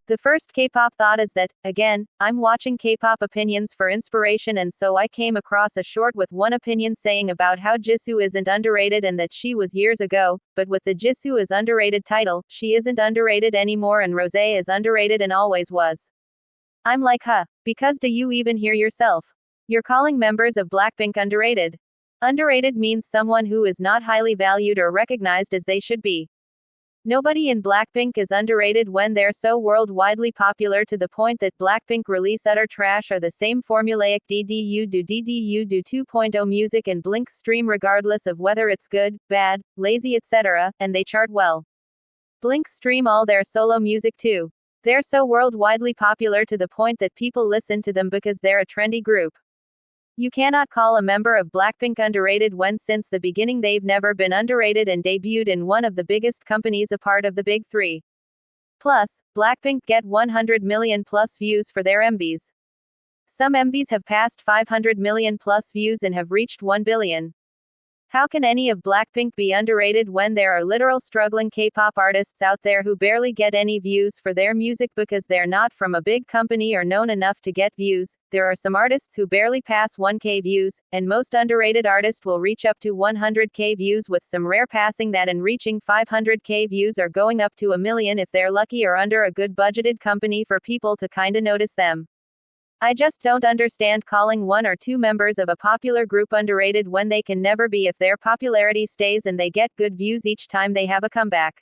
The first K-pop thought is that, again, I'm watching K-pop opinions for inspiration, and so I came across a short with one opinion saying about how Jisoo isn't underrated and that she was years ago, but with the Jisoo is underrated title, she isn't underrated anymore and Rosé is underrated and always was. I'm like, huh, because do you even hear yourself? You're calling members of Blackpink underrated. Underrated means someone who is not highly valued or recognized as they should be. Nobody in Blackpink is underrated when they're so worldwide popular to the point that Blackpink release utter trash or the same formulaic DDU do 2.0 music and Blink's stream regardless of whether it's good, bad, lazy etc., and they chart well. Blink's stream all their solo music too. They're so worldwide popular to the point that people listen to them because they're a trendy group. You cannot call a member of Blackpink underrated when since the beginning they've never been underrated and debuted in one of the biggest companies a part of the big three. Plus, Blackpink get 100 million plus views for their MVs. Some MVs have passed 500 million plus views and have reached 1 billion. How can any of Blackpink be underrated when there are literal struggling K-pop artists out there who barely get any views for their music because they're not from a big company or known enough to get views? There are some artists who barely pass 1K views, and most underrated artists will reach up to 100K views with some rare passing that and reaching 500K views or going up to a million if they're lucky or under a good budgeted company for people to kinda notice them. I just don't understand calling one or two members of a popular group underrated when they can never be if their popularity stays and they get good views each time they have a comeback.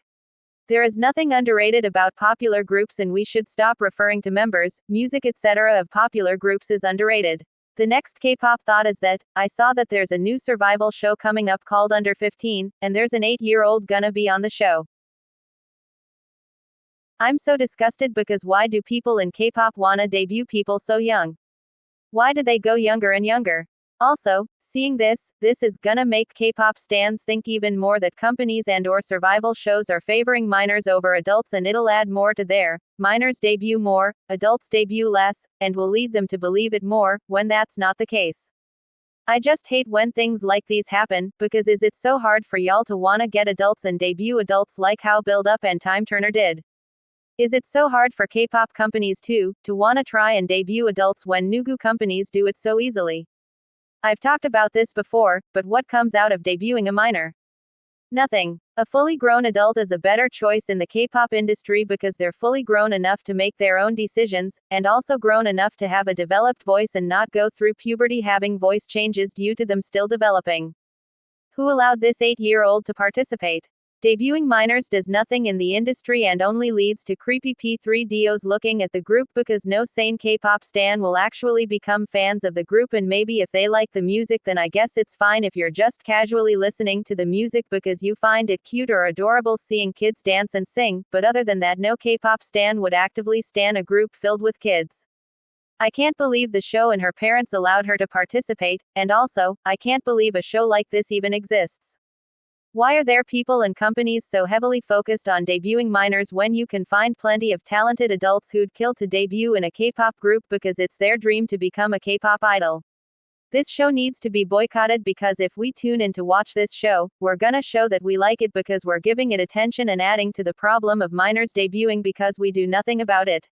There is nothing underrated about popular groups and we should stop referring to members, music etc. of popular groups as underrated. The next K-pop thought is that, I saw that there's a new survival show coming up called Under 15, and there's an 8-year-old gonna be on the show. I'm so disgusted because why do people in K-pop wanna debut people so young? Why do they go younger and younger? Also, seeing this is gonna make K-pop stans think even more that companies and/or survival shows are favoring minors over adults, and it'll add more to their minors debut more, adults debut less, and will lead them to believe it more, when that's not the case. I just hate when things like these happen, because is it so hard for y'all to wanna get adults and debut adults like how Build Up and Time Turner did? Is it so hard for K-pop companies too, to wanna try and debut adults when Nugu companies do it so easily? I've talked about this before, but what comes out of debuting a minor? Nothing. A fully grown adult is a better choice in the K-pop industry because they're fully grown enough to make their own decisions, and also grown enough to have a developed voice and not go through puberty having voice changes due to them still developing. Who allowed this 8-year-old to participate? Debuting minors does nothing in the industry and only leads to creepy P3DOs looking at the group because no sane K-pop stan will actually become fans of the group, and maybe if they like the music then I guess it's fine if you're just casually listening to the music because you find it cute or adorable seeing kids dance and sing, but other than that no K-pop stan would actively stan a group filled with kids. I can't believe the show and her parents allowed her to participate, and also, I can't believe a show like this even exists. Why are there people and companies so heavily focused on debuting minors when you can find plenty of talented adults who'd kill to debut in a K-pop group because it's their dream to become a K-pop idol? This show needs to be boycotted because if we tune in to watch this show, we're gonna show that we like it because we're giving it attention and adding to the problem of minors debuting because we do nothing about it.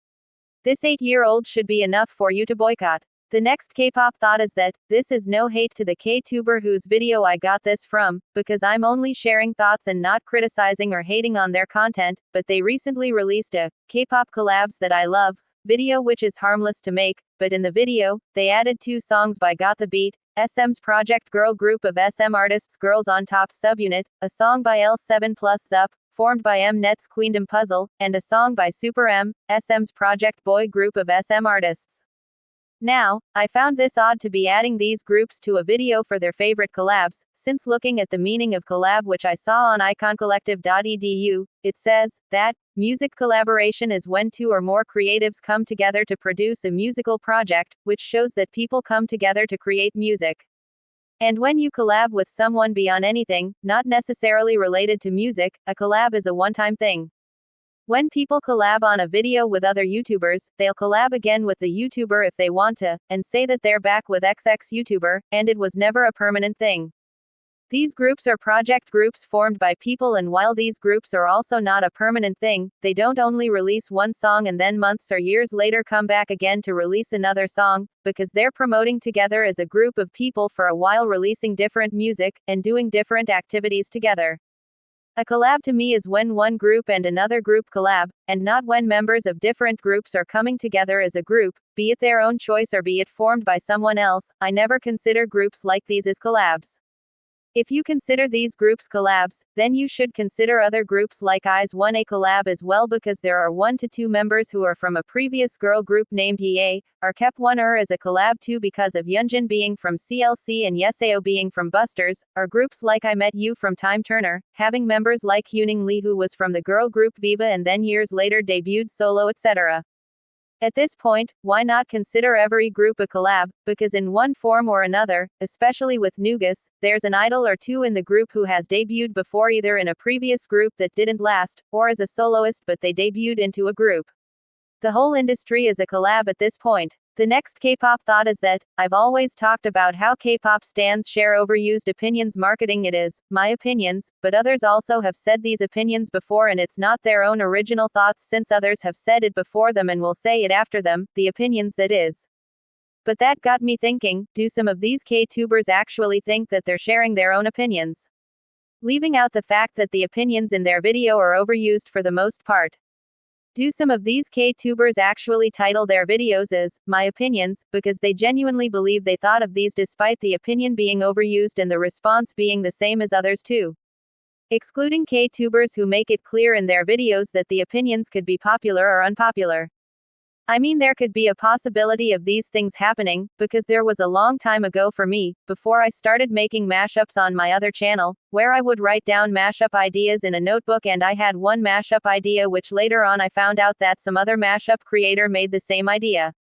This 8-year-old should be enough for you to boycott. The next K-pop thought is that, this is no hate to the K-tuber whose video I got this from, because I'm only sharing thoughts and not criticizing or hating on their content, but they recently released a K-pop collabs that I love video which is harmless to make, but in the video, they added 2 songs by Got the Beat, SM's project girl group of SM artists Girls on Top's subunit, a song by L7 plus Zup, formed by Mnet's Queendom Puzzle, and a song by Super M, SM's project boy group of SM artists. Now, I found this odd to be adding these groups to a video for their favorite collabs, since looking at the meaning of collab which I saw on iconcollective.edu, it says that music collaboration is when 2 or more creatives come together to produce a musical project, which shows that people come together to create music. And when you collab with someone beyond anything, not necessarily related to music, a collab is a one-time thing. When people collab on a video with other YouTubers, they'll collab again with the YouTuber if they want to, and say that they're back with XX YouTuber, and it was never a permanent thing. These groups are project groups formed by people, and while these groups are also not a permanent thing, they don't only release one song and then months or years later come back again to release another song, because they're promoting together as a group of people for a while, releasing different music, and doing different activities together. A collab to me is when one group and another group collab, and not when members of different groups are coming together as a group, be it their own choice or be it formed by someone else. I never consider groups like these as collabs. If you consider these groups collabs, then you should consider other groups like IZ*ONE a collab as well, because there are 1 to 2 members who are from a previous girl group named EA, or OkKuRrR as a collab too because of Hyunjin being from CLC and Jesiraeaviles being from Busters, or groups like I Met You from Time Turner, having members like Hyunyeop Lee who was from the girl group Viva and then years later debuted solo, etc. At this point, why not consider every group a collab, because in one form or another, especially with Nugus, there's an idol or two in the group who has debuted before either in a previous group that didn't last, or as a soloist but they debuted into a group. The whole industry is a collab at this point. The next K-pop thought is that, I've always talked about how K-pop stans share overused opinions marketing. It is my opinions, but others also have said these opinions before and it's not their own original thoughts since others have said it before them and will say it after them, the opinions that is. But that got me thinking, do some of these K-tubers actually think that they're sharing their own opinions? Leaving out the fact that the opinions in their video are overused for the most part. Do some of these K-tubers actually title their videos as, my opinions, because they genuinely believe they thought of these despite the opinion being overused and the response being the same as others too? Excluding K-tubers who make it clear in their videos that the opinions could be popular or unpopular. I mean, there could be a possibility of these things happening, because there was a long time ago for me, before I started making mashups on my other channel, where I would write down mashup ideas in a notebook, and I had one mashup idea which later on I found out that some other mashup creator made the same idea.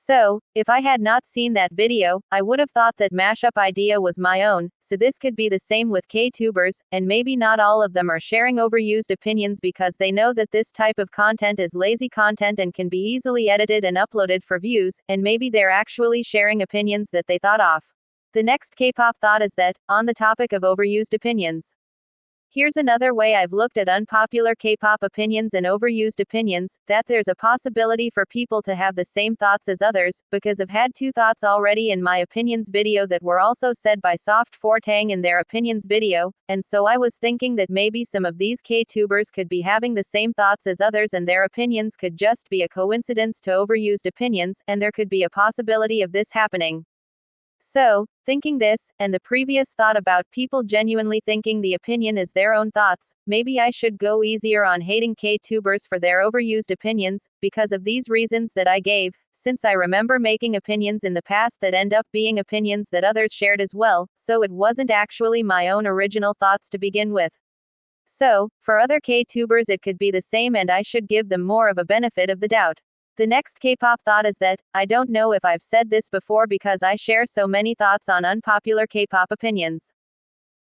So, if I had not seen that video, I would have thought that mashup idea was my own, so this could be the same with K-tubers, and maybe not all of them are sharing overused opinions because they know that this type of content is lazy content and can be easily edited and uploaded for views, and maybe they're actually sharing opinions that they thought of. The next K-pop thought is that, on the topic of overused opinions. Here's another way I've looked at unpopular K-pop opinions and overused opinions, that there's a possibility for people to have the same thoughts as others, because I've had 2 thoughts already in my opinions video that were also said by Soft Fortang in their opinions video, and so I was thinking that maybe some of these K-tubers could be having the same thoughts as others and their opinions could just be a coincidence to overused opinions, and there could be a possibility of this happening. So, thinking this, and the previous thought about people genuinely thinking the opinion is their own thoughts, maybe I should go easier on hating K-tubers for their overused opinions, because of these reasons that I gave, since I remember making opinions in the past that end up being opinions that others shared as well, so it wasn't actually my own original thoughts to begin with. So, for other K-tubers it could be the same and I should give them more of a benefit of the doubt. The next K-pop thought is that, I don't know if I've said this before because I share so many thoughts on unpopular K-pop opinions.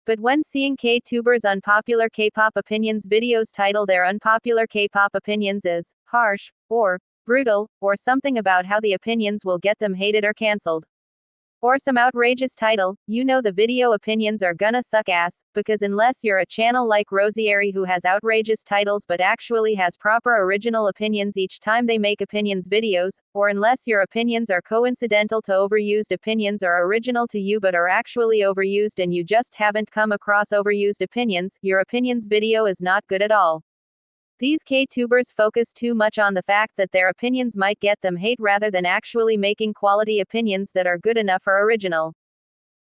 But when seeing K-tubers' unpopular K-pop opinions videos title their unpopular K-pop opinions as, harsh, or brutal, or something about how the opinions will get them hated or cancelled. Or some outrageous title, you know the video opinions are gonna suck ass, because unless you're a channel like Jesiraeaviles who has outrageous titles but actually has proper original opinions each time they make opinions videos, or unless your opinions are coincidental to overused opinions or original to you but are actually overused and you just haven't come across overused opinions, your opinions video is not good at all. These K-tubers focus too much on the fact that their opinions might get them hate rather than actually making quality opinions that are good enough or original.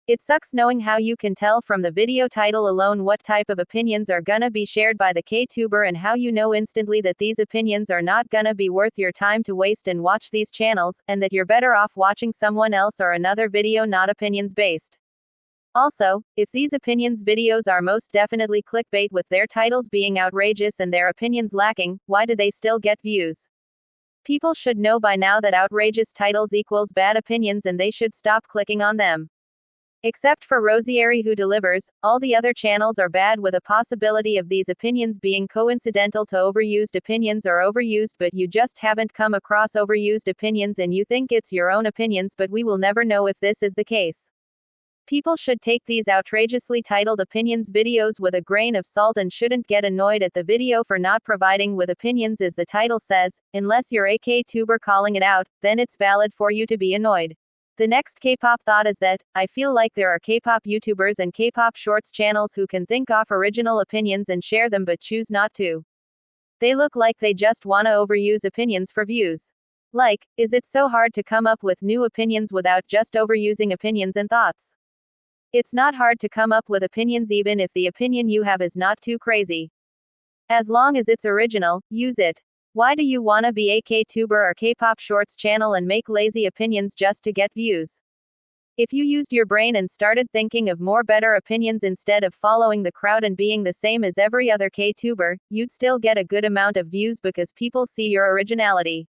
It sucks knowing how you can tell from the video title alone what type of opinions are gonna be shared by the K-tuber and how you know instantly that these opinions are not gonna be worth your time to waste and watch these channels, and that you're better off watching someone else or another video not opinions based. Also, if these opinions videos are most definitely clickbait with their titles being outrageous and their opinions lacking, why do they still get views? People should know by now that outrageous titles equals bad opinions and they should stop clicking on them. Except for Jesiraeaviles who delivers, all the other channels are bad with a possibility of these opinions being coincidental to overused opinions or overused but you just haven't come across overused opinions and you think it's your own opinions but we will never know if this is the case. People should take these outrageously titled opinions videos with a grain of salt and shouldn't get annoyed at the video for not providing with opinions, as the title says, unless you're a K-tuber calling it out, then it's valid for you to be annoyed. The next K-pop thought is that, I feel like there are K-pop YouTubers and K-pop shorts channels who can think off original opinions and share them but choose not to. They look like they just wanna overuse opinions for views. Like, is it so hard to come up with new opinions without just overusing opinions and thoughts? It's not hard to come up with opinions even if the opinion you have is not too crazy. As long as it's original, use it. Why do you wanna be a K-tuber or K-pop shorts channel and make lazy opinions just to get views? If you used your brain and started thinking of more better opinions instead of following the crowd and being the same as every other K-tuber, you'd still get a good amount of views because people see your originality.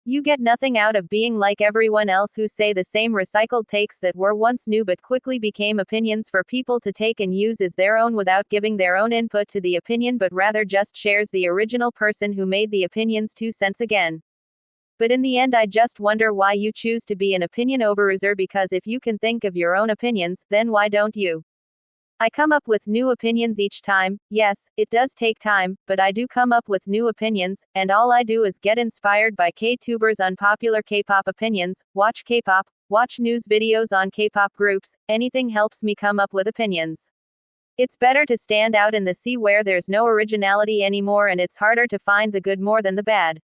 You get nothing out of being like everyone else who say the same recycled takes that were once new but quickly became opinions for people to take and use as their own without giving their own input to the opinion, but rather just shares the original person who made the opinion's 2 cents again. But in the end, I just wonder why you choose to be an opinion overuser, because if you can think of your own opinions, then why don't you? I come up with new opinions each time. Yes, it does take time, but I do come up with new opinions, and all I do is get inspired by K-tubers' unpopular K-pop opinions, watch K-pop, watch news videos on K-pop groups, anything helps me come up with opinions. It's better to stand out in the sea where there's no originality anymore and it's harder to find the good more than the bad.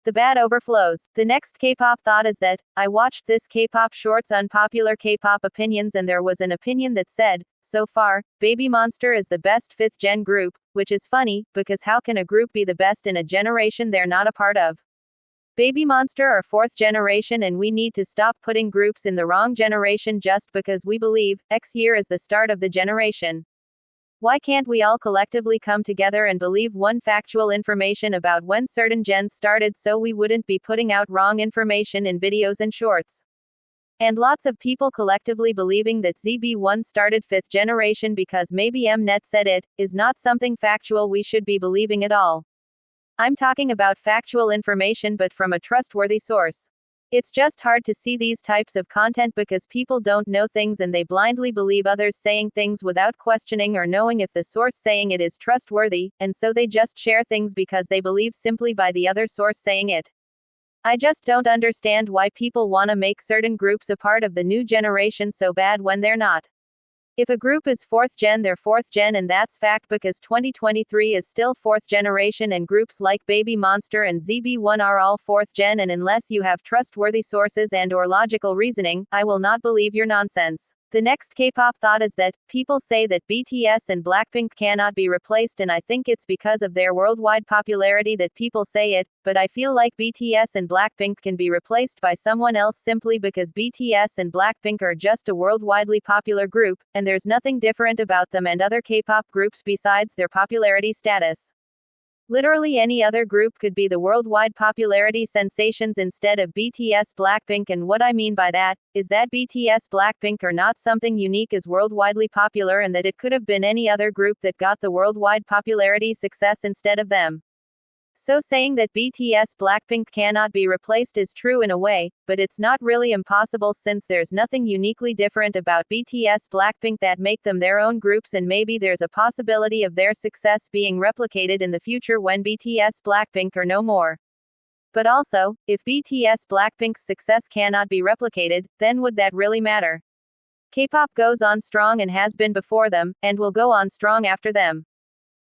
The bad overflows. The next K-pop thought is that, I watched this K-pop shorts unpopular K-pop opinions and there was an opinion that said, so far, Baby Monster is the best 5th gen group, which is funny, because how can a group be the best in a generation they're not a part of? Baby Monster are 4th generation and we need to stop putting groups in the wrong generation just because we believe, X year is the start of the generation. Why can't we all collectively come together and believe one factual information about when certain gens started so we wouldn't be putting out wrong information in videos and shorts? And lots of people collectively believing that ZB1 started 5th generation because maybe Mnet said it, is not something factual we should be believing at all. I'm talking about factual information but from a trustworthy source. It's just hard to see these types of content because people don't know things and they blindly believe others saying things without questioning or knowing if the source saying it is trustworthy, and so they just share things because they believe simply by the other source saying it. I just don't understand why people wanna make certain groups a part of the new generation so bad when they're not. If a group is 4th gen, they're 4th gen, and that's fact because 2023 is still 4th generation and groups like Baby Monster and ZB1 are all 4th gen, and unless you have trustworthy sources and or logical reasoning, I will not believe your nonsense. The next K-pop thought is that, people say that BTS and Blackpink cannot be replaced and I think it's because of their worldwide popularity that people say it, but I feel like BTS and Blackpink can be replaced by someone else simply because BTS and Blackpink are just a worldwidely popular group, and there's nothing different about them and other K-pop groups besides their popularity status. Literally any other group could be the worldwide popularity sensations instead of BTS Blackpink, and what I mean by that, is that BTS Blackpink are not something unique as worldwidely popular and that it could have been any other group that got the worldwide popularity success instead of them. So saying that BTS Blackpink cannot be replaced is true in a way, but it's not really impossible since there's nothing uniquely different about BTS Blackpink that make them their own groups, and maybe there's a possibility of their success being replicated in the future when BTS Blackpink are no more. But also, if BTS Blackpink's success cannot be replicated, then would that really matter? K-pop goes on strong and has been before them, and will go on strong after them.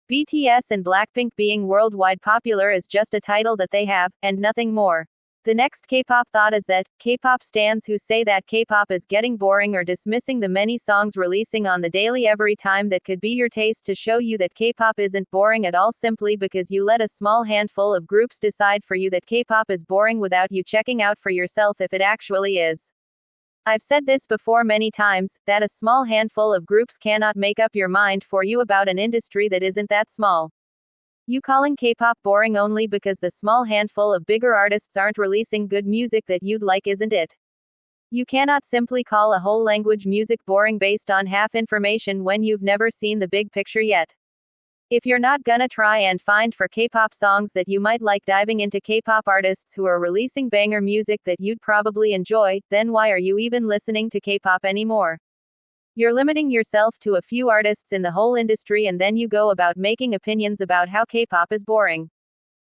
BTS and Blackpink being worldwide popular is just a title that they have, and nothing more. The next K-pop thought is that, K-pop stans who say that K-pop is getting boring or dismissing the many songs releasing on the daily every time that could be your taste to show you that K-pop isn't boring at all simply because you let a small handful of groups decide for you that K-pop is boring without you checking out for yourself if it actually is. I've said this before many times, that a small handful of groups cannot make up your mind for you about an industry that isn't that small. You calling K-pop boring only because the small handful of bigger artists aren't releasing good music that you'd like, isn't it? You cannot simply call a whole language music boring based on half information when you've never seen the big picture yet. If you're not gonna try and find for K-pop songs that you might like diving into K-pop artists who are releasing banger music that you'd probably enjoy, then why are you even listening to K-pop anymore? You're limiting yourself to a few artists in the whole industry and then you go about making opinions about how K-pop is boring.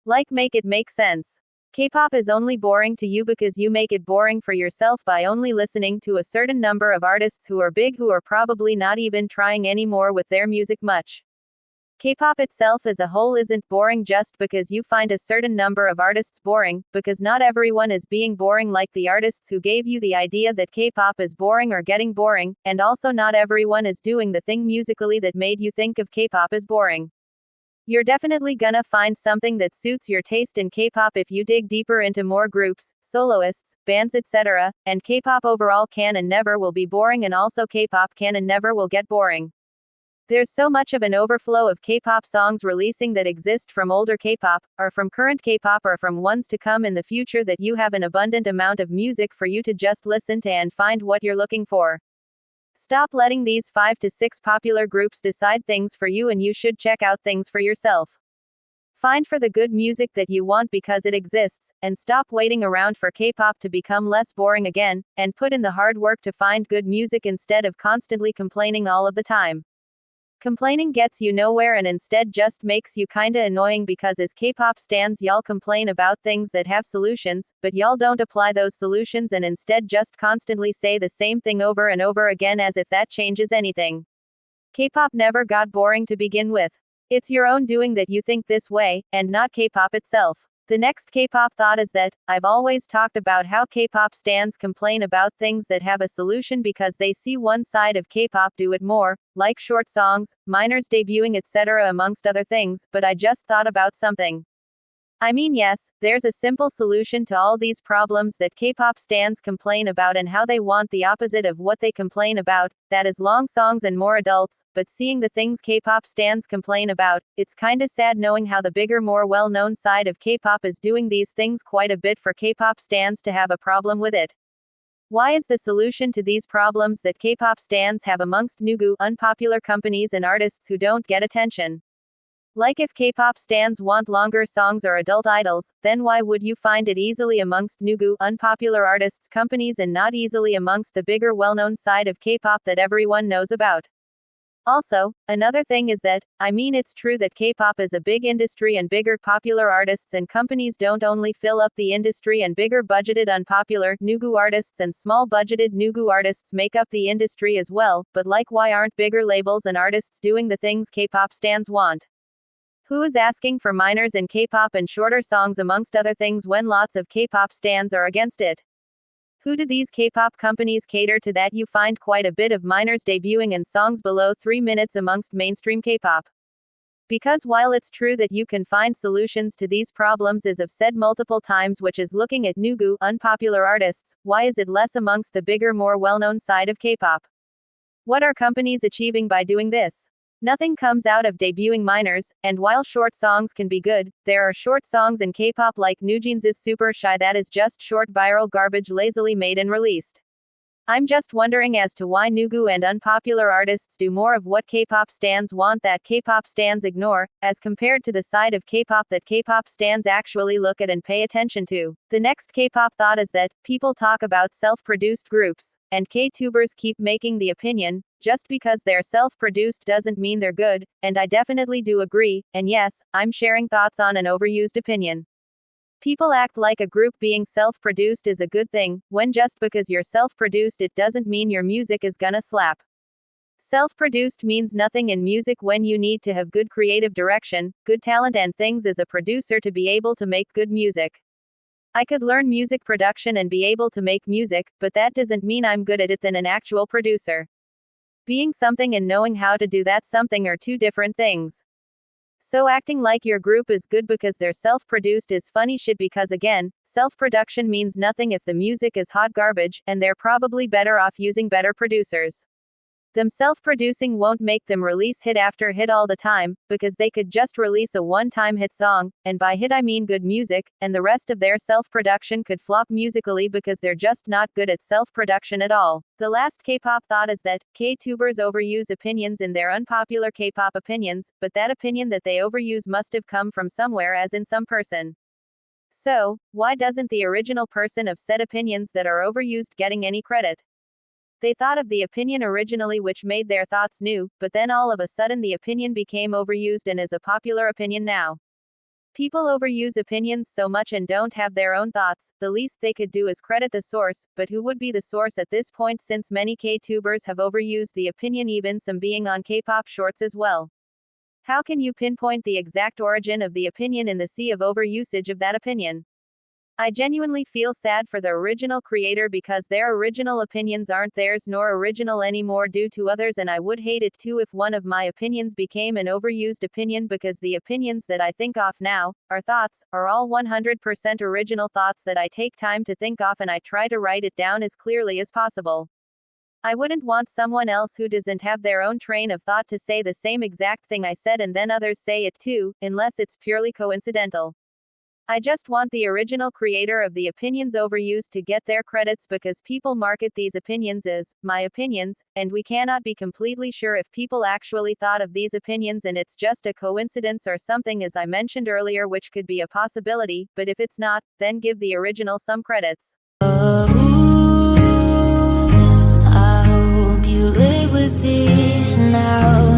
Like, make it make sense. K-pop is only boring to you because you make it boring for yourself by only listening to a certain number of artists who are big who are probably not even trying anymore with their music much. K-pop itself as a whole isn't boring just because you find a certain number of artists boring, because not everyone is being boring like the artists who gave you the idea that K-pop is boring or getting boring, and also not everyone is doing the thing musically that made you think of K-pop as boring. You're definitely gonna find something that suits your taste in K-pop if you dig deeper into more groups, soloists, bands, etc., and K-pop overall can and never will be boring, and also K-pop can and never will get boring. There's so much of an overflow of K-pop songs releasing that exist from older K-pop, or from current K-pop, or from ones to come in the future that you have an abundant amount of music for you to just listen to and find what you're looking for. Stop letting these 5 to 6 popular groups decide things for you, and you should check out things for yourself. Find for the good music that you want because it exists, and stop waiting around for K-pop to become less boring again, and put in the hard work to find good music instead of constantly complaining all of the time. Complaining gets you nowhere and instead just makes you kinda annoying because as K-pop stans y'all complain about things that have solutions, but y'all don't apply those solutions and instead just constantly say the same thing over and over again as if that changes anything. K-pop never got boring to begin with. It's your own doing that you think this way, and not K-pop itself. The next K-pop thought is that, I've always talked about how K-pop stans complain about things that have a solution because they see one side of K-pop do it more, like short songs, minors debuting, etc., amongst other things, but I just thought about something. I mean, yes, there's a simple solution to all these problems that K-pop stans complain about and how they want the opposite of what they complain about, that is long songs and more adults, but seeing the things K-pop stans complain about, it's kinda sad knowing how the bigger, more well-known side of K-pop is doing these things quite a bit for K-pop stans to have a problem with it. Why is the solution to these problems that K-pop stans have amongst nugu, unpopular companies and artists who don't get attention? Like if K-pop stans want longer songs or adult idols, then why would you find it easily amongst nugu, unpopular artists companies and not easily amongst the bigger well-known side of K-pop that everyone knows about? Also, another thing is that, I mean, it's true that K-pop is a big industry and bigger popular artists and companies don't only fill up the industry and bigger budgeted unpopular nugu artists and small budgeted nugu artists make up the industry as well, but like, why aren't bigger labels and artists doing the things K-pop stans want? Who is asking for minors in K-pop and shorter songs amongst other things when lots of K-pop stans are against it? Who do these K-pop companies cater to that you find quite a bit of minors debuting and songs below 3 minutes amongst mainstream K-pop? Because while it's true that you can find solutions to these problems as I've said multiple times, which is looking at nugu, unpopular artists, why is it less amongst the bigger, more well-known side of K-pop? What are companies achieving by doing this? Nothing comes out of debuting minors, and while short songs can be good, there are short songs in K-pop like NewJeans' Super Shy that is just short viral garbage lazily made and released. I'm just wondering as to why nugu and unpopular artists do more of what K-pop stans want that K-pop stans ignore, as compared to the side of K-pop that K-pop stans actually look at and pay attention to. The next K-pop thought is that, people talk about self-produced groups, and K-tubers keep making the opinion, just because they're self-produced doesn't mean they're good, and I definitely do agree, and yes, I'm sharing thoughts on an overused opinion. People act like a group being self-produced is a good thing, when just because you're self-produced it doesn't mean your music is gonna slap. Self-produced means nothing in music when you need to have good creative direction, good talent and things as a producer to be able to make good music. I could learn music production and be able to make music, but that doesn't mean I'm good at it than an actual producer. Being something and knowing how to do that something are two different things. So acting like your group is good because they're self-produced is funny shit because again, self-production means nothing if the music is hot garbage, and they're probably better off using better producers. Them self-producing won't make them release hit after hit all the time, because they could just release a one-time hit song, and by hit I mean good music, and the rest of their self-production could flop musically because they're just not good at self-production at all. The last K-pop thought is that, K-tubers overuse opinions in their unpopular K-pop opinions, but that opinion that they overuse must have come from somewhere as in some person. So, why doesn't the original person of said opinions that are overused getting any credit? They thought of the opinion originally, which made their thoughts new, but then all of a sudden the opinion became overused and is a popular opinion now. People overuse opinions so much and don't have their own thoughts. The least they could do is credit the source, but who would be the source at this point, since many K-tubers have overused the opinion, even some being on K-pop shorts as well? How can you pinpoint the exact origin of the opinion in the sea of overusage of that opinion? I genuinely feel sad for the original creator because their original opinions aren't theirs nor original anymore due to others, and I would hate it too if one of my opinions became an overused opinion, because the opinions that I think of now, our thoughts, are all 100% original thoughts that I take time to think of and I try to write it down as clearly as possible. I wouldn't want someone else who doesn't have their own train of thought to say the same exact thing I said and then others say it too, unless it's purely coincidental. I just want the original creator of the opinions overused to get their credits, because people market these opinions as my opinions, and we cannot be completely sure if people actually thought of these opinions and it's just a coincidence or something, as I mentioned earlier, which could be a possibility, but if it's not, then give the original some credits. I hope you live with peace now.